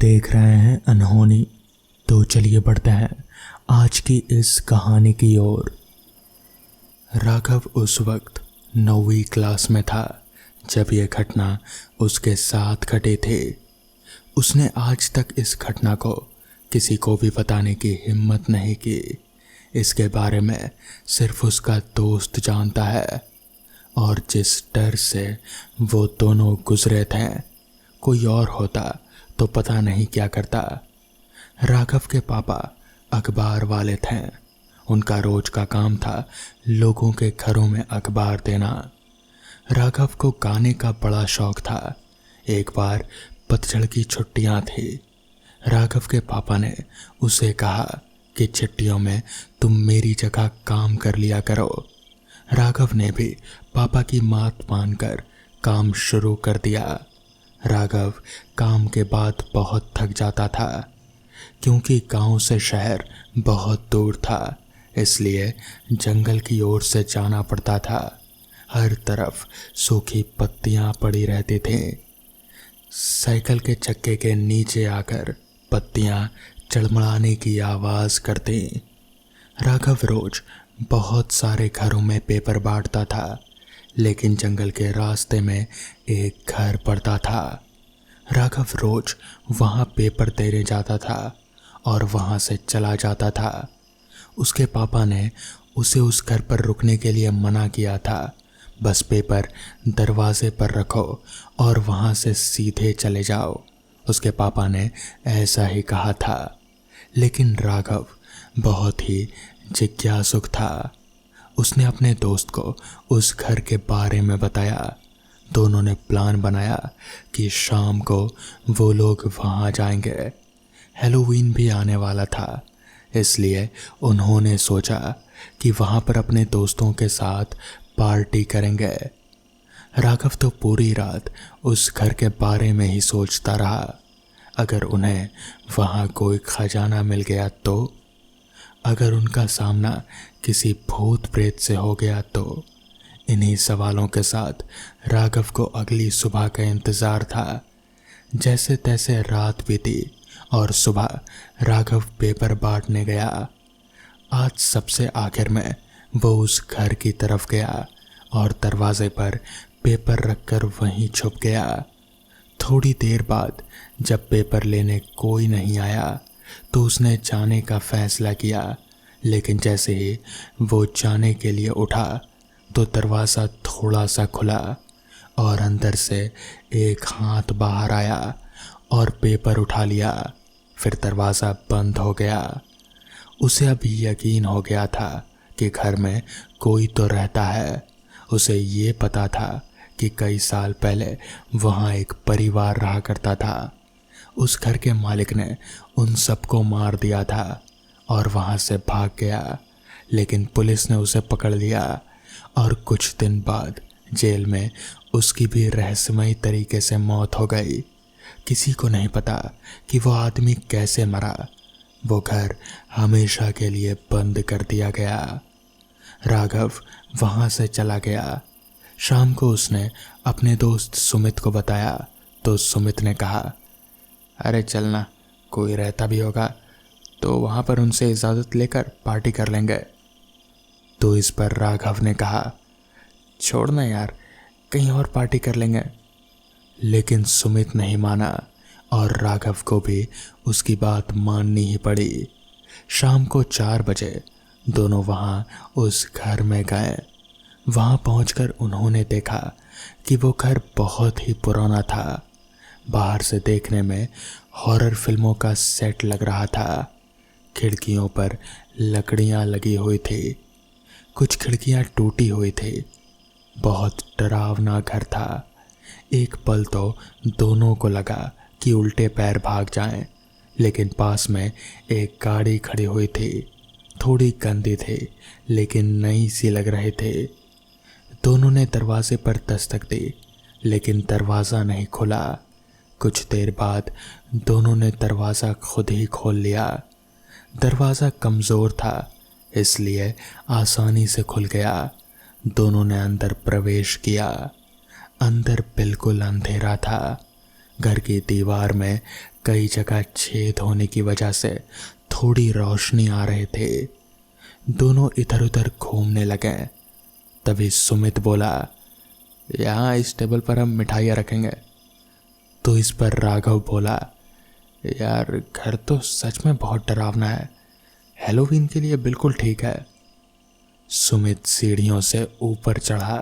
देख रहे हैं अनहोनी। तो चलिए बढ़ते हैं आज की इस कहानी की ओर। राघव उस वक्त 9वीं क्लास में था जब यह घटना उसके साथ घटी थी। उसने आज तक इस घटना को किसी को भी बताने की हिम्मत नहीं की। इसके बारे में सिर्फ उसका दोस्त जानता है और जिस डर से वो दोनों गुजरे थे, कोई और होता तो पता नहीं क्या करता। राघव के पापा अखबार वाले थे। उनका रोज का काम था लोगों के घरों में अखबार देना। राघव को गाने का बड़ा शौक था। एक बार पतझड़ की छुट्टियां थी। राघव के पापा ने उसे कहा कि छुट्टियों में तुम मेरी जगह काम कर लिया करो। राघव ने भी पापा की बात मानकर काम शुरू कर दिया। राघव काम के बाद बहुत थक जाता था क्योंकि गांव से शहर बहुत दूर था, इसलिए जंगल की ओर से जाना पड़ता था। हर तरफ सूखी पत्तियां पड़ी रहती थीं। साइकिल के चक्के के नीचे आकर पत्तियां चड़मड़ाने की आवाज़ करती। राघव रोज बहुत सारे घरों में पेपर बांटता था, लेकिन जंगल के रास्ते में एक घर पड़ता था। राघव रोज वहाँ पेपर देने जाता था और वहाँ से चला जाता था। उसके पापा ने उसे उस घर पर रुकने के लिए मना किया था। बस पेपर दरवाजे पर रखो और वहाँ से सीधे चले जाओ। उसके पापा ने ऐसा ही कहा था, लेकिन राघव बहुत ही जिज्ञासुक था। उसने अपने दोस्त को उस घर के बारे में बताया। दोनों ने प्लान बनाया कि शाम को वो लोग वहाँ जाएंगे। हैलोवीन भी आने वाला था, इसलिए उन्होंने सोचा कि वहाँ पर अपने दोस्तों के साथ पार्टी करेंगे। राघव तो पूरी रात उस घर के बारे में ही सोचता रहा। अगर उन्हें वहाँ कोई खजाना मिल गया तो, अगर उनका सामना किसी भूत प्रेत से हो गया तो। इन्हीं सवालों के साथ राघव को अगली सुबह का इंतज़ार था। जैसे तैसे रात बीती और सुबह राघव पेपर बांटने गया। आज सबसे आखिर में वो उस घर की तरफ गया और दरवाजे पर पेपर रखकर वहीं छुप गया। थोड़ी देर बाद जब पेपर लेने कोई नहीं आया तो उसने जाने का फैसला किया, लेकिन जैसे ही वो जाने के लिए उठा तो दरवाज़ा थोड़ा सा खुला और अंदर से एक हाथ बाहर आया और पेपर उठा लिया। फिर दरवाज़ा बंद हो गया। उसे अभी यकीन हो गया था कि घर में कोई तो रहता है। उसे ये पता था कि कई साल पहले वहाँ एक परिवार रहा करता था। उस घर के मालिक ने उन सबको मार दिया था और वहाँ से भाग गया, लेकिन पुलिस ने उसे पकड़ लिया और कुछ दिन बाद जेल में उसकी भी रहस्यमयी तरीके से मौत हो गई। किसी को नहीं पता कि वो आदमी कैसे मरा। वो घर हमेशा के लिए बंद कर दिया गया। राघव वहाँ से चला गया। शाम को उसने अपने दोस्त सुमित को बताया तो सुमित ने कहा, अरे चलना, कोई रहता भी होगा तो वहाँ पर उनसे इजाज़त लेकर पार्टी कर लेंगे। तो इस पर राघव ने कहा, छोड़ना यार, कहीं और पार्टी कर लेंगे। लेकिन सुमित नहीं माना और राघव को भी उसकी बात माननी ही पड़ी। शाम को 4 बजे दोनों वहाँ उस घर में गए। वहाँ पहुंचकर उन्होंने देखा कि वो घर बहुत ही पुराना था। बाहर से देखने में हॉरर फिल्मों का सेट लग रहा था। खिड़कियों पर लकड़ियां लगी हुई थी। कुछ खिड़कियां टूटी हुई थी। बहुत डरावना घर था। एक पल तो दोनों को लगा कि उल्टे पैर भाग जाएं, लेकिन पास में एक गाड़ी खड़ी हुई थी। थोड़ी गंदी थी, लेकिन नई सी लग रही थी। दोनों ने दरवाजे पर दस्तक दी, लेकिन दरवाज़ा नहीं खुला। कुछ देर बाद दोनों ने दरवाज़ा खुद ही खोल लिया। दरवाज़ा कमज़ोर था, इसलिए आसानी से खुल गया। दोनों ने अंदर प्रवेश किया। अंदर बिल्कुल अंधेरा था। घर की दीवार में कई जगह छेद होने की वजह से थोड़ी रोशनी आ रहे थे। दोनों इधर उधर घूमने लगे। तभी सुमित बोला, यहाँ इस टेबल पर हम मिठाइयाँ रखेंगे। तो इस पर राघव बोला, यार घर तो सच में बहुत डरावना है, हैलोवीन के लिए बिल्कुल ठीक है। सुमित सीढ़ियों से ऊपर चढ़ा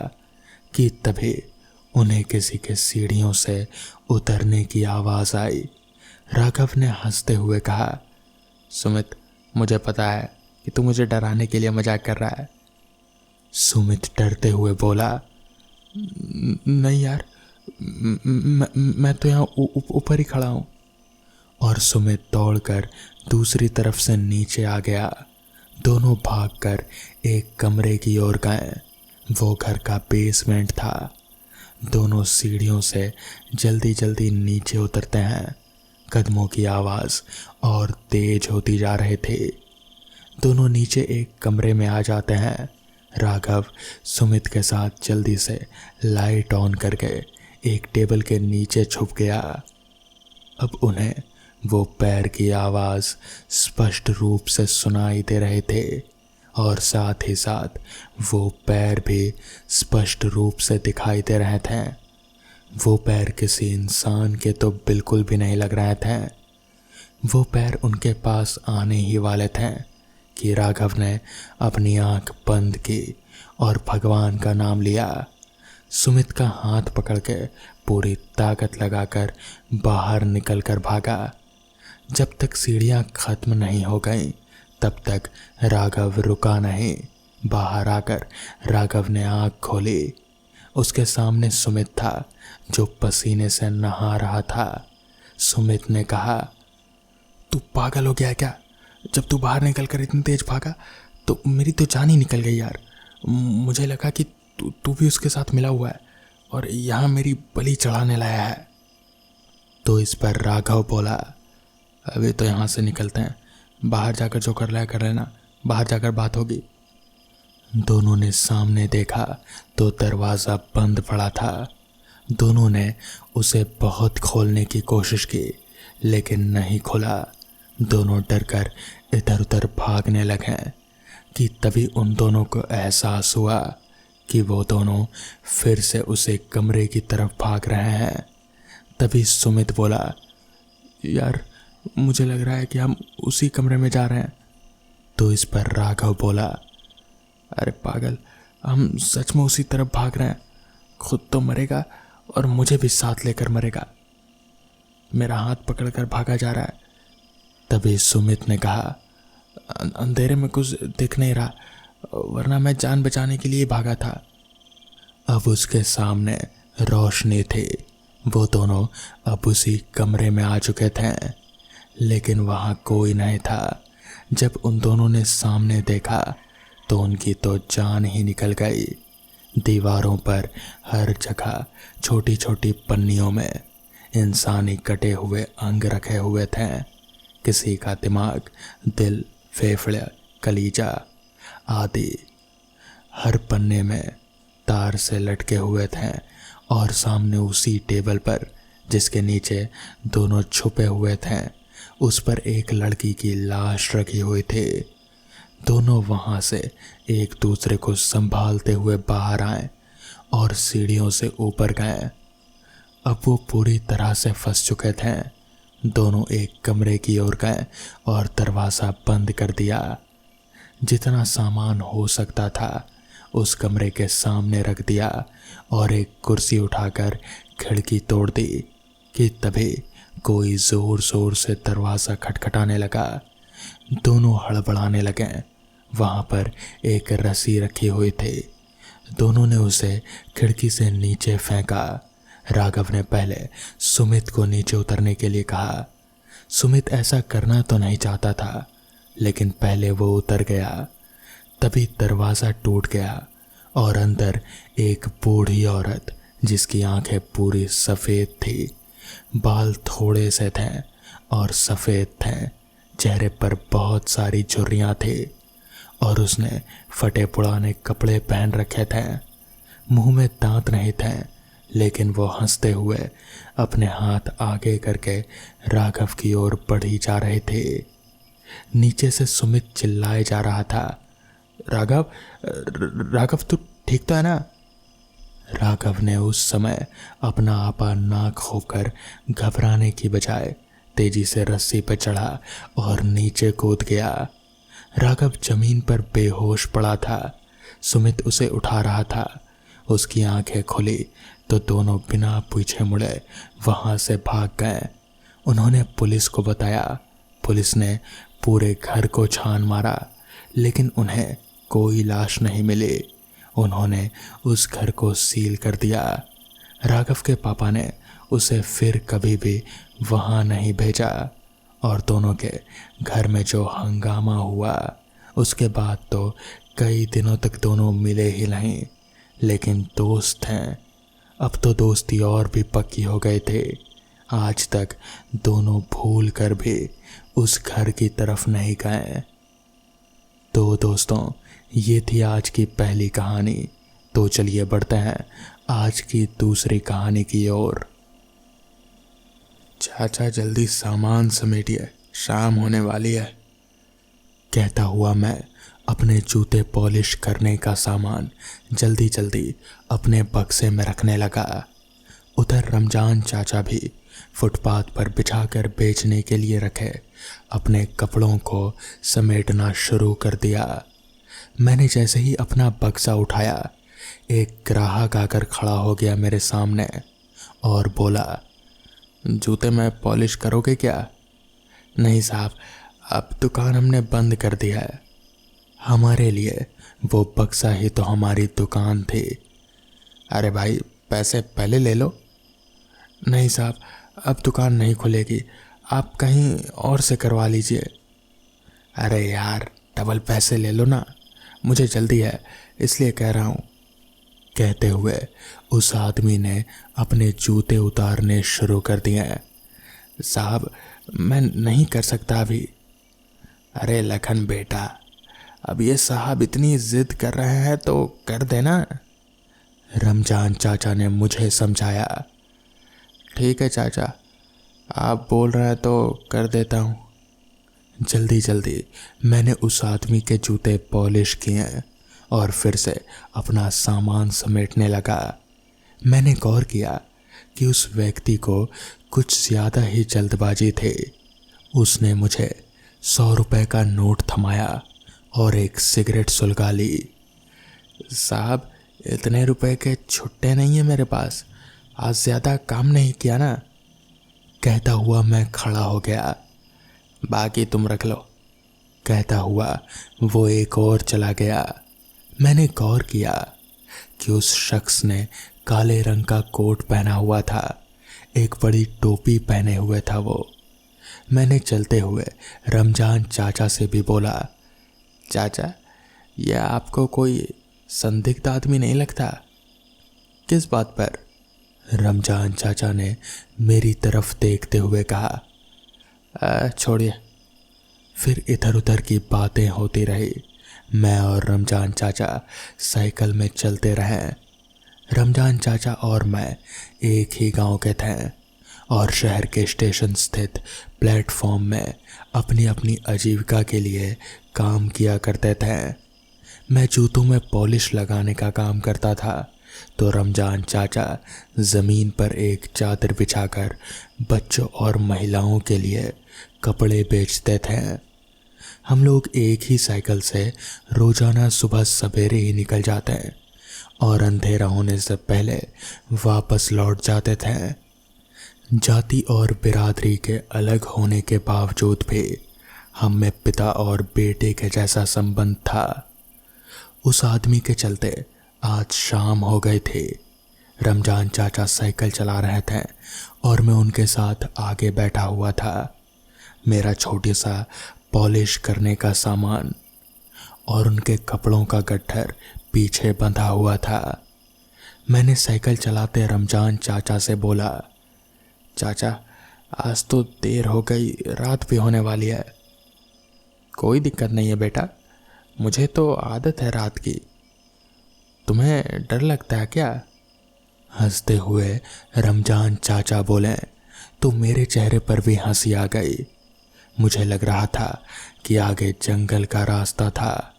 कि तभी उन्हें किसी के सीढ़ियों से उतरने की आवाज़ आई। राघव ने हंसते हुए कहा, सुमित मुझे पता है कि तू मुझे डराने के लिए मजाक कर रहा है। सुमित डरते हुए बोला, नहीं यार, मैं तो यहाँ ऊपर ही खड़ा हूँ। और सुमित दौड़कर दूसरी तरफ से नीचे आ गया। दोनों भागकर एक कमरे की ओर गए। वो घर का बेसमेंट था। दोनों सीढ़ियों से जल्दी जल्दी नीचे उतरते हैं। कदमों की आवाज़ और तेज होती जा रहे थे। दोनों नीचे एक कमरे में आ जाते हैं। राघव सुमित के साथ जल्दी से लाइट ऑन करके एक टेबल के नीचे छुप गया। अब उन्हें वो पैर की आवाज़ स्पष्ट रूप से सुनाई दे रहे थे और साथ ही साथ वो पैर भी स्पष्ट रूप से दिखाई दे रहे थे। वो पैर किसी इंसान के तो बिल्कुल भी नहीं लग रहे थे। वो पैर उनके पास आने ही वाले थे कि राघव ने अपनी आंख बंद की और भगवान का नाम लिया। सुमित का हाथ पकड़ के पूरी ताकत लगाकर बाहर निकलकर भागा। जब तक सीढ़ियाँ खत्म नहीं हो गईं तब तक राघव रुका नहीं। बाहर आकर राघव ने आंख खोली। उसके सामने सुमित था जो पसीने से नहा रहा था। सुमित ने कहा, तू पागल हो गया है क्या? जब तू बाहर निकल कर इतनी तेज भागा तो मेरी तो जान ही निकल गई यार। मुझे लगा कि तू भी उसके साथ मिला हुआ है और यहाँ मेरी बलि चढ़ाने लाया है। तो इस पर राघव बोला, अभी तो यहाँ से निकलते हैं, बाहर जाकर जो कर लाया कर लेना, बाहर जाकर बात होगी। दोनों ने सामने देखा तो दरवाज़ा बंद पड़ा था। दोनों ने उसे बहुत खोलने की कोशिश की लेकिन नहीं खुला। दोनों डरकर इधर उधर भागने लगे कि तभी उन दोनों को एहसास हुआ कि वो दोनों फिर से उसे कमरे की तरफ भाग रहे हैं। तभी सुमित बोला, यार मुझे लग रहा है कि हम उसी कमरे में जा रहे हैं। तो इस पर राघव बोला, अरे पागल, हम सच में उसी तरफ भाग रहे हैं। खुद तो मरेगा और मुझे भी साथ लेकर मरेगा। मेरा हाथ पकड़कर भागा जा रहा है। तभी सुमित ने कहा, अंधेरे में कुछ दिख नहीं रहा, वरना मैं जान बचाने के लिए भागा था। अब उसके सामने रोशनी थी। वो दोनों अब उसी कमरे में आ चुके थे लेकिन वहाँ कोई नहीं था। जब उन दोनों ने सामने देखा तो उनकी तो जान ही निकल गई। दीवारों पर हर जगह छोटी छोटी पन्नियों में इंसानी कटे हुए अंग रखे हुए थे। किसी का दिमाग, दिल, फेफड़े, कलीजा आदि हर पन्ने में तार से लटके हुए थे। और सामने उसी टेबल पर जिसके नीचे दोनों छुपे हुए थे उस पर एक लड़की की लाश रखी हुई थी। दोनों वहाँ से एक दूसरे को संभालते हुए बाहर आए और सीढ़ियों से ऊपर गए। अब वो पूरी तरह से फंस चुके थे। दोनों एक कमरे की ओर गए और दरवाज़ा बंद कर दिया। जितना सामान हो सकता था उस कमरे के सामने रख दिया और एक कुर्सी उठाकर खिड़की तोड़ दी कि तभी कोई ज़ोर ज़ोर से दरवाज़ा खटखटाने लगा। दोनों हड़बड़ाने लगे। वहाँ पर एक रस्सी रखी हुई थी। दोनों ने उसे खिड़की से नीचे फेंका। राघव ने पहले सुमित को नीचे उतरने के लिए कहा। सुमित ऐसा करना तो नहीं चाहता था लेकिन पहले वो उतर गया। तभी दरवाज़ा टूट गया और अंदर एक बूढ़ी औरत जिसकी आंखें पूरी सफ़ेद थी, बाल थोड़े से थे और सफ़ेद थे, चेहरे पर बहुत सारी झुर्रियाँ थी और उसने फटे पुराने कपड़े पहन रखे थे। मुंह में दांत नहीं थे लेकिन वो हंसते हुए अपने हाथ आगे करके राघव की ओर बढ़ी जा रहे थे। नीचे से सुमित चिल्लाए जा रहा था, राघव, राघव तू ठीक तो है ना? राघव ने उस समय अपना आपा नाक खोकर घबराने की बजाय तेजी से रस्सी पर चढ़ा और नीचे कूद गया। राघव जमीन पर बेहोश पड़ा था। सुमित उसे उठा रहा था। उसकी आंखें खुली तो दोनों बिना पूछे मुड़े वहां से भाग गए। उन्होंने पुलिस को बताया। पुलिस ने पूरे घर को छान मारा, लेकिन उन्हें कोई लाश नहीं मिली। उन्होंने उस घर को सील कर दिया। राघव के पापा ने उसे फिर कभी भी वहां नहीं भेजा और दोनों के घर में जो हंगामा हुआ उसके बाद तो कई दिनों तक दोनों मिले ही नहीं। लेकिन दोस्त हैं। अब तो दोस्ती और भी पक्की हो गए थे। आज तक दोनों भूल कर भी उस घर की तरफ नहीं गए। तो दोस्तों, ये थी आज की पहली कहानी। तो चलिए बढ़ते हैं आज की दूसरी कहानी की ओर। चाचा जल्दी सामान समेटिए, शाम होने वाली है, कहता हुआ मैं अपने जूते पॉलिश करने का सामान जल्दी जल्दी अपने बक्से में रखने लगा। उधर रमजान चाचा भी फुटपाथ पर बिछाकर बेचने के लिए रखे अपने कपड़ों को समेटना शुरू कर दिया। मैंने जैसे ही अपना बक्सा उठाया, एक ग्राहक आकर खड़ा हो गया मेरे सामने और बोला, जूते में पॉलिश करोगे क्या? नहीं साहब, अब दुकान हमने बंद कर दिया है। हमारे लिए वो बक्सा ही तो हमारी दुकान थी। अरे भाई, पैसे पहले ले लो। नहीं साहब, अब दुकान नहीं खुलेगी, आप कहीं और से करवा लीजिए। अरे यार, डबल पैसे ले लो ना, मुझे जल्दी है इसलिए कह रहा हूँ। कहते हुए उस आदमी ने अपने जूते उतारने शुरू कर दिए। साहब, मैं नहीं कर सकता अभी। अरे लखन बेटा, अब ये साहब इतनी जिद कर रहे हैं तो कर देना। रमजान चाचा ने मुझे समझाया। ठीक है चाचा, आप बोल रहे हैं तो कर देता हूँ। जल्दी जल्दी मैंने उस आदमी के जूते पॉलिश किए और फिर से अपना सामान समेटने लगा। मैंने गौर किया कि उस व्यक्ति को कुछ ज़्यादा ही जल्दबाजी थी। उसने मुझे 100 रुपए का नोट थमाया और एक सिगरेट सुलगा ली। साहब, इतने रुपए के छुट्टे नहीं है मेरे पास, आज ज़्यादा काम नहीं किया ना, कहता हुआ मैं खड़ा हो गया। बाकी तुम रख लो, कहता हुआ वो एक और चला गया। मैंने गौर किया कि उस शख्स ने काले रंग का कोट पहना हुआ था, एक बड़ी टोपी पहने हुए था वो। मैंने चलते हुए रमजान चाचा से भी बोला, चाचा, यह आपको कोई संदिग्ध आदमी नहीं लगता? किस बात पर? रमजान चाचा ने मेरी तरफ देखते हुए कहा, छोड़िए। फिर इधर उधर की बातें होती रही। मैं और रमजान चाचा साइकिल में चलते रहे। रमजान चाचा और मैं एक ही गांव के थे और शहर के स्टेशन स्थित प्लेटफॉर्म में अपनी अपनी आजीविका के लिए काम किया करते थे। मैं जूतों में पॉलिश लगाने का काम करता था तो रमजान चाचा ज़मीन पर एक चादर बिछाकर बच्चों और महिलाओं के लिए कपड़े बेचते थे। हम लोग एक ही साइकिल से रोज़ाना सुबह सवेरे ही निकल जाते हैं और अंधेरा होने से पहले वापस लौट जाते थे। जाति और बिरादरी के अलग होने के बावजूद भी हम में पिता और बेटे के जैसा संबंध था। उस आदमी के चलते आज शाम हो गई थी। रमजान चाचा साइकिल चला रहे थे और मैं उनके साथ आगे बैठा हुआ था। मेरा छोटा सा पॉलिश करने का सामान और उनके कपड़ों का गट्ठर पीछे बंधा हुआ था। मैंने साइकिल चलाते रमजान चाचा से बोला, चाचा, आज तो देर हो गई, रात भी होने वाली है। कोई दिक्कत नहीं है बेटा, मुझे तो आदत है रात की। तुम्हें डर लगता है क्या? हंसते हुए रमजान चाचा बोले तो मेरे चेहरे पर भी हंसी आ गई। मुझे लग रहा था कि आगे जंगल का रास्ता था,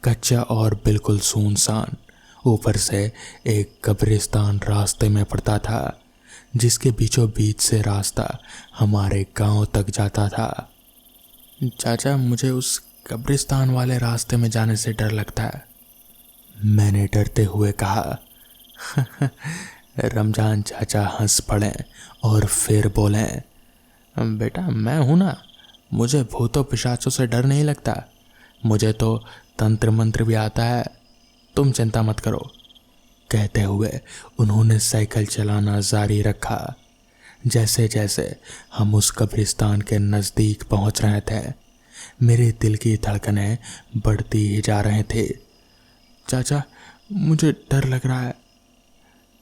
कच्चा और बिल्कुल सुनसान। ऊपर से एक कब्रिस्तान रास्ते में पड़ता था, जिसके बीचों बीच से रास्ता हमारे गांव तक जाता था। चाचा, मुझे उस कब्रिस्तान वाले रास्ते में जाने से डर लगता है, मैंने डरते हुए कहा। रमजान चाचा हंस पड़े और फिर बोले, बेटा मैं हूं ना, मुझे भूतों पिशाचों से डर नहीं लगता, मुझे तो तंत्र मंत्र भी आता है, तुम चिंता मत करो। कहते हुए उन्होंने साइकिल चलाना जारी रखा। जैसे जैसे हम उस कब्रिस्तान के नज़दीक पहुंच रहे थे, मेरे दिल की धड़कनें बढ़ती ही जा रहे थे। चाचा, मुझे डर लग रहा है।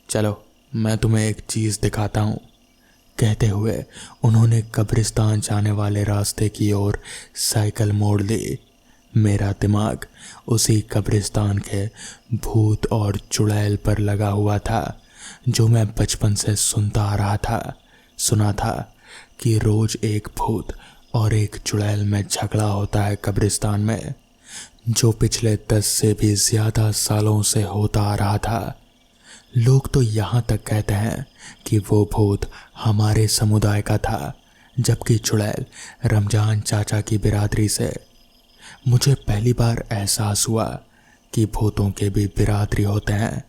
चलो मैं तुम्हें एक चीज़ दिखाता हूँ। कहते हुए उन्होंने कब्रिस्तान जाने वाले रास्ते की ओर साइकिल मोड़ ली। मेरा दिमाग उसी कब्रिस्तान के भूत और चुड़ैल पर लगा हुआ था, जो मैं बचपन से सुनता आ रहा था। सुना था कि रोज एक भूत और एक चुड़ैल में झगड़ा होता है कब्रिस्तान में, जो पिछले 10 से भी ज़्यादा सालों से होता आ रहा था। लोग तो यहाँ तक कहते हैं कि वो भूत हमारे समुदाय का था, जबकि चुड़ैल रमजान चाचा की बिरादरी से। मुझे पहली बार एहसास हुआ कि भूतों के भी बिरादरी होते हैं।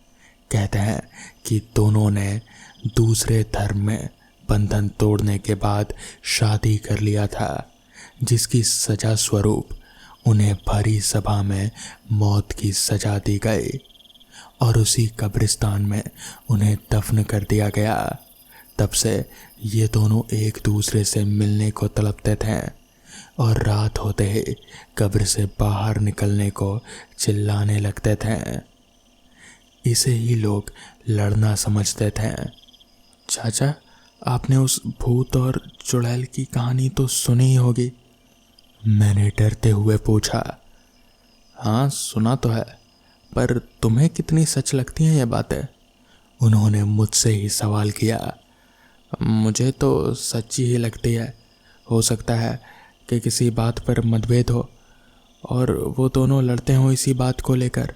कहते हैं कि दोनों ने दूसरे धर्म में बंधन तोड़ने के बाद शादी कर लिया था, जिसकी सजा स्वरूप उन्हें भरी सभा में मौत की सजा दी गई और उसी कब्रिस्तान में उन्हें दफन कर दिया गया। तब से ये दोनों एक दूसरे से मिलने को तड़पते थे और रात होते ही कब्र से बाहर निकलने को चिल्लाने लगते थे। इसे ही लोग लड़ना समझते थे। चाचा, आपने उस भूत और चुड़ैल की कहानी तो सुनी ही होगी, मैंने डरते हुए पूछा। हाँ सुना तो है, पर तुम्हें कितनी सच लगती हैं ये बातें, उन्होंने मुझसे ही सवाल किया। मुझे तो सच्ची ही लगती है। हो सकता है कि किसी बात पर मतभेद हो और वो दोनों लड़ते हों इसी बात को लेकर,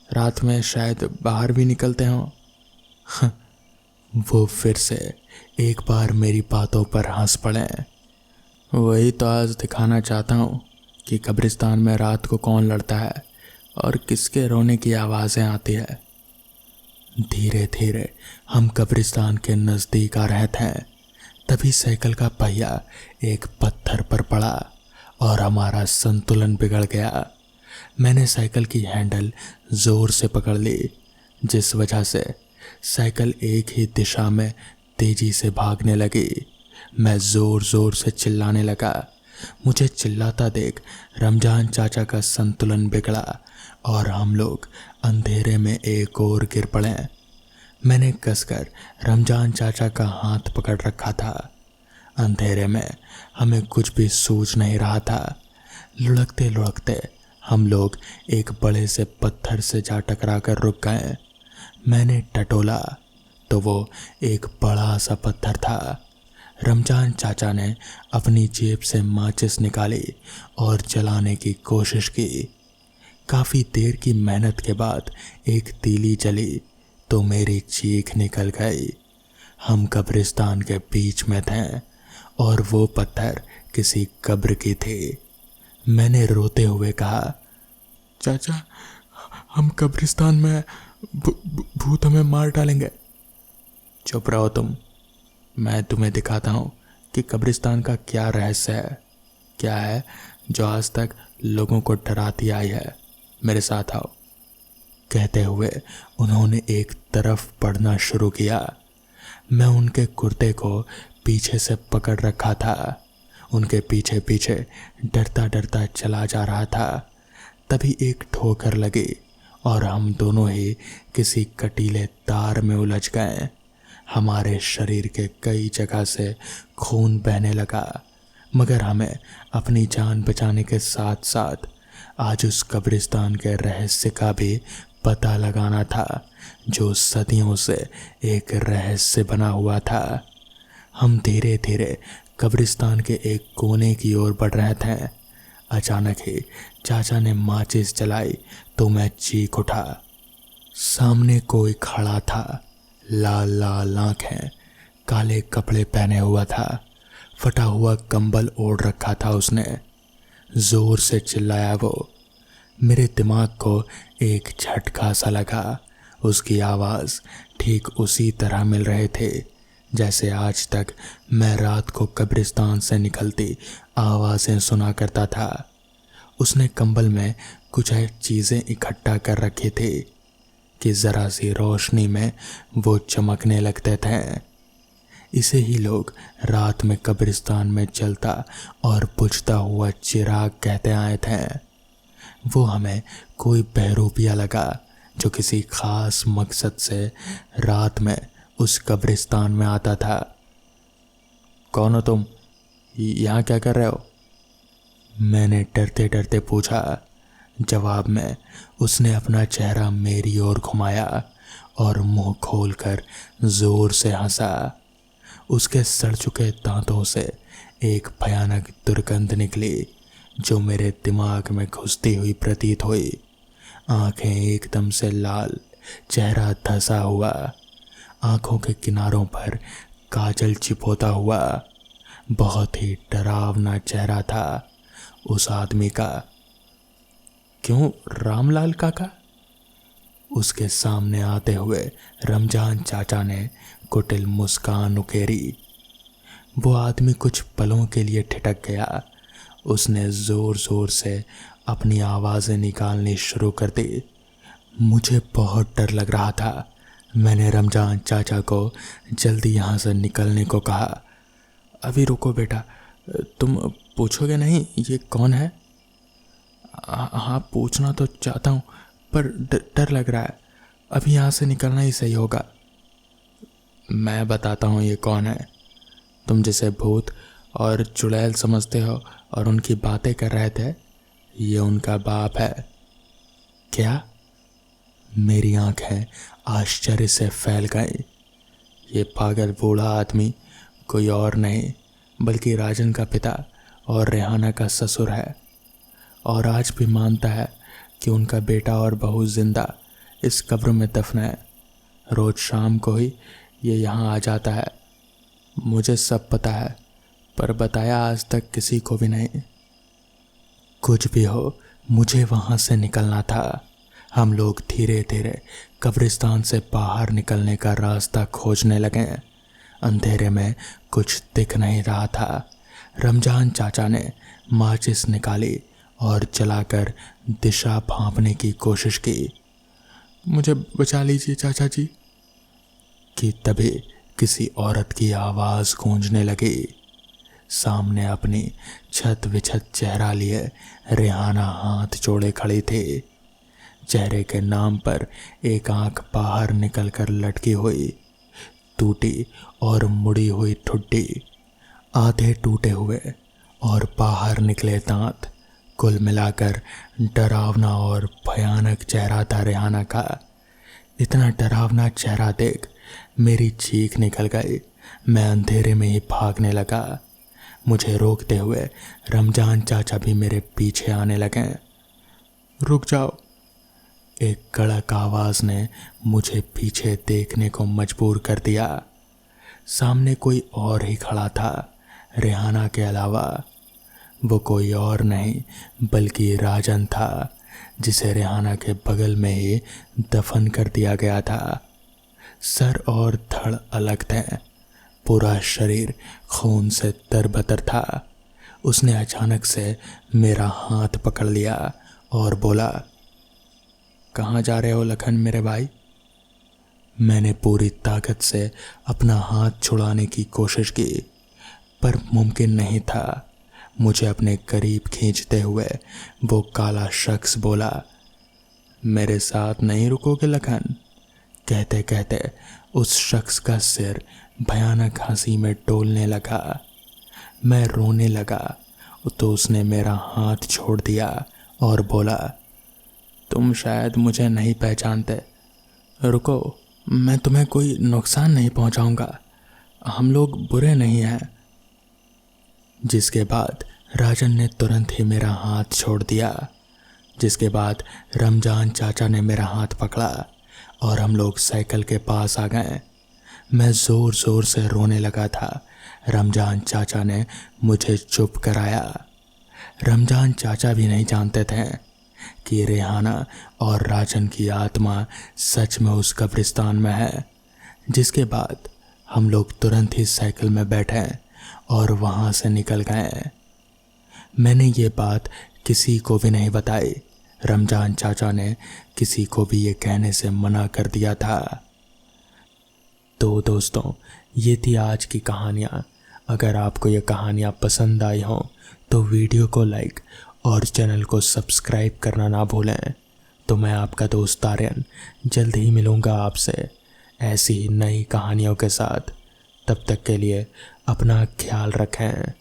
रात में शायद बाहर भी निकलते हों। वो फिर से एक बार मेरी बातों पर हंस पड़े। वही तो आज दिखाना चाहता हूँ कि कब्रिस्तान में रात को कौन लड़ता है और किसके रोने की आवाज़ें आती है। धीरे धीरे हम कब्रिस्तान के नज़दीक आ रहे थे, तभी साइकिल का पहिया एक पत्थर पर पड़ा और हमारा संतुलन बिगड़ गया। मैंने साइकिल की हैंडल ज़ोर से पकड़ ली, जिस वजह से साइकिल एक ही दिशा में तेज़ी से भागने लगी। मैं ज़ोर ज़ोर से चिल्लाने लगा। मुझे चिल्लाता देख रमजान चाचा का संतुलन बिगड़ा और हम लोग अंधेरे में एक और गिर पड़े। मैंने कसकर रमजान चाचा का हाथ पकड़ रखा था। अंधेरे में हमें कुछ भी सूझ नहीं रहा था। लुढ़कते लुढ़कते हम लोग एक बड़े से पत्थर से जा टकरा कर रुक गए। मैंने टटोला तो वो एक बड़ा सा पत्थर था। रमजान चाचा ने अपनी जेब से माचिस निकाली और जलाने की कोशिश की। काफ़ी देर की मेहनत के बाद एक तीली जली तो मेरी चीख निकल गई। हम कब्रिस्तान के बीच में थे और वो पत्थर किसी कब्र की थी। मैंने रोते हुए कहा, चाचा, हम कब्रिस्तान में भूत हमें मार डालेंगे। चुप रहो तुम, मैं तुम्हें दिखाता हूँ कि कब्रिस्तान का क्या रहस्य है, क्या है जो आज तक लोगों को डराती आई है। मेरे साथ आओ। कहते हुए उन्होंने एक तरफ बढ़ना शुरू किया। मैं उनके कुर्ते को पीछे से पकड़ रखा था, उनके पीछे पीछे डरता डरता चला जा रहा था। तभी एक ठोकर लगी और हम दोनों ही किसी कटीले तार में उलझ गए। हमारे शरीर के कई जगह से खून बहने लगा, मगर हमें अपनी जान बचाने के साथ साथ आज उस कब्रिस्तान के रहस्य का भी पता लगाना था जो सदियों से एक रहस्य बना हुआ था। हम धीरे धीरे कब्रिस्तान के एक कोने की ओर बढ़ रहे थे। अचानक ही चाचा ने माचिस जलाई तो मैं चीख उठा। सामने कोई खड़ा था, लाल लाल आंखें, काले कपड़े पहने हुआ था, फटा हुआ कंबल ओढ़ रखा था उसने। जोर से चिल्लाया वो। मेरे दिमाग को एक झटका सा लगा। उसकी आवाज़ ठीक उसी तरह मिल रहे थे जैसे आज तक मैं रात को कब्रिस्तान से निकलती आवाज़ें सुना करता था। उसने कंबल में कुछ चीज़ें इकट्ठा कर रखी थी कि ज़रा सी रोशनी में वो चमकने लगते थे। इसे ही लोग रात में कब्रिस्तान में जलता और बुझता हुआ चिराग कहते आए थे। वो हमें कोई बहरूपिया लगा जो किसी खास मकसद से रात में उस कब्रिस्तान में आता था। कौन हो तुम? यहाँ क्या कर रहे हो? मैंने डरते डरते पूछा। जवाब में उसने अपना चेहरा मेरी ओर घुमाया और मुंह खोलकर जोर से हंसा। उसके सड़ चुके दांतों से एक भयानक दुर्गंध निकली जो मेरे दिमाग में घुसती हुई प्रतीत हुई। आंखें एकदम से लाल, चेहरा धंसा हुआ, आंखों के किनारों पर काजल चिपोता हुआ। बहुत ही डरावना चेहरा था उस आदमी का। क्यों रामलाल काका? उसके सामने आते हुए रमजान चाचा ने कुटिल मुस्कान उकेरी। वो आदमी कुछ पलों के लिए ठिठक गया। उसने जोर जोर से अपनी आवाज़ें निकालनी शुरू कर दी। मुझे बहुत डर लग रहा था। मैंने रमजान चाचा को जल्दी यहाँ से निकलने को कहा। अभी रुको बेटा, तुम पूछोगे नहीं ये कौन है? हाँ पूछना तो चाहता हूँ पर डर लग रहा है। अभी यहाँ से निकलना ही सही होगा। मैं बताता हूँ ये कौन है। तुम जिसे भूत और चुड़ैल समझते हो और उनकी बातें कर रहे थे, ये उनका बाप है। क्या? मेरी आंखें आश्चर्य से फैल गई। ये पागल बूढ़ा आदमी कोई और नहीं बल्कि राजन का पिता और रेहाना का ससुर है, और आज भी मानता है कि उनका बेटा और बहू जिंदा इस कब्र में दफन है। रोज शाम को ही ये यहाँ आ जाता है। मुझे सब पता है पर बताया आज तक किसी को भी नहीं। कुछ भी हो, मुझे वहाँ से निकलना था। हम लोग धीरे धीरे कब्रिस्तान से बाहर निकलने का रास्ता खोजने लगे। अंधेरे में कुछ दिख नहीं रहा था। रमजान चाचा ने माचिस निकाली और जलाकर दिशा भांपने की कोशिश की। मुझे बचा लीजिए चाचा जी। कि तभी किसी औरत की आवाज़ गूंजने लगी। सामने अपनी छत विछत चेहरा लिए रेहाना हाथ जोड़े खड़ी थी। चेहरे के नाम पर एक आंख बाहर निकलकर लटकी हुई, टूटी और मुड़ी हुई ठुड्डी, आधे टूटे हुए और बाहर निकले दांत, कुल मिलाकर डरावना और भयानक चेहरा था रेहाना का। इतना डरावना चेहरा देख मेरी चीख निकल गई। मैं अंधेरे में ही भागने लगा। मुझे रोकते हुए रमजान चाचा भी मेरे पीछे आने लगे। रुक जाओ, एक कड़क आवाज़ ने मुझे पीछे देखने को मजबूर कर दिया। सामने कोई और ही खड़ा था रेहाना के अलावा। वो कोई और नहीं बल्कि राजन था, जिसे रेहाना के बगल में ही दफन कर दिया गया था। सर और धड़ अलग थे, पूरा शरीर खून से तरबतर था। उसने अचानक से मेरा हाथ पकड़ लिया और बोला, कहाँ जा रहे हो लखन मेरे भाई? मैंने पूरी ताकत से अपना हाथ छुड़ाने की कोशिश की पर मुमकिन नहीं था। मुझे अपने करीब खींचते हुए वो काला शख्स बोला, मेरे साथ नहीं रुकोगे लखन? कहते कहते उस शख्स का सिर भयानक हंसी में डोलने लगा। मैं रोने लगा तो उसने मेरा हाथ छोड़ दिया और बोला, तुम शायद मुझे नहीं पहचानते। रुको, मैं तुम्हें कोई नुकसान नहीं पहुंचाऊंगा, हम लोग बुरे नहीं हैं। जिसके बाद राजन ने तुरंत ही मेरा हाथ छोड़ दिया। जिसके बाद रमजान चाचा ने मेरा हाथ पकड़ा और हम लोग साइकिल के पास आ गए। मैं ज़ोर ज़ोर से रोने लगा था। रमजान चाचा ने मुझे चुप कराया। रमजान चाचा भी नहीं जानते थे कि रेहाना और राजन की आत्मा सच में उस कब्रिस्तान में है। जिसके बाद हम लोग तुरंत ही साइकिल में बैठे और वहाँ से निकल गए। मैंने ये बात किसी को भी नहीं बताई। रमजान चाचा ने किसी को भी ये कहने से मना कर दिया था। तो दोस्तों, ये थी आज की कहानियाँ। अगर आपको ये कहानियाँ पसंद आई हों तो वीडियो को लाइक और चैनल को सब्सक्राइब करना ना भूलें। तो मैं आपका दोस्त आर्यन जल्द ही मिलूँगा आपसे ऐसी ही नई कहानियों के साथ। तब तक के लिए अपना ख्याल रखें।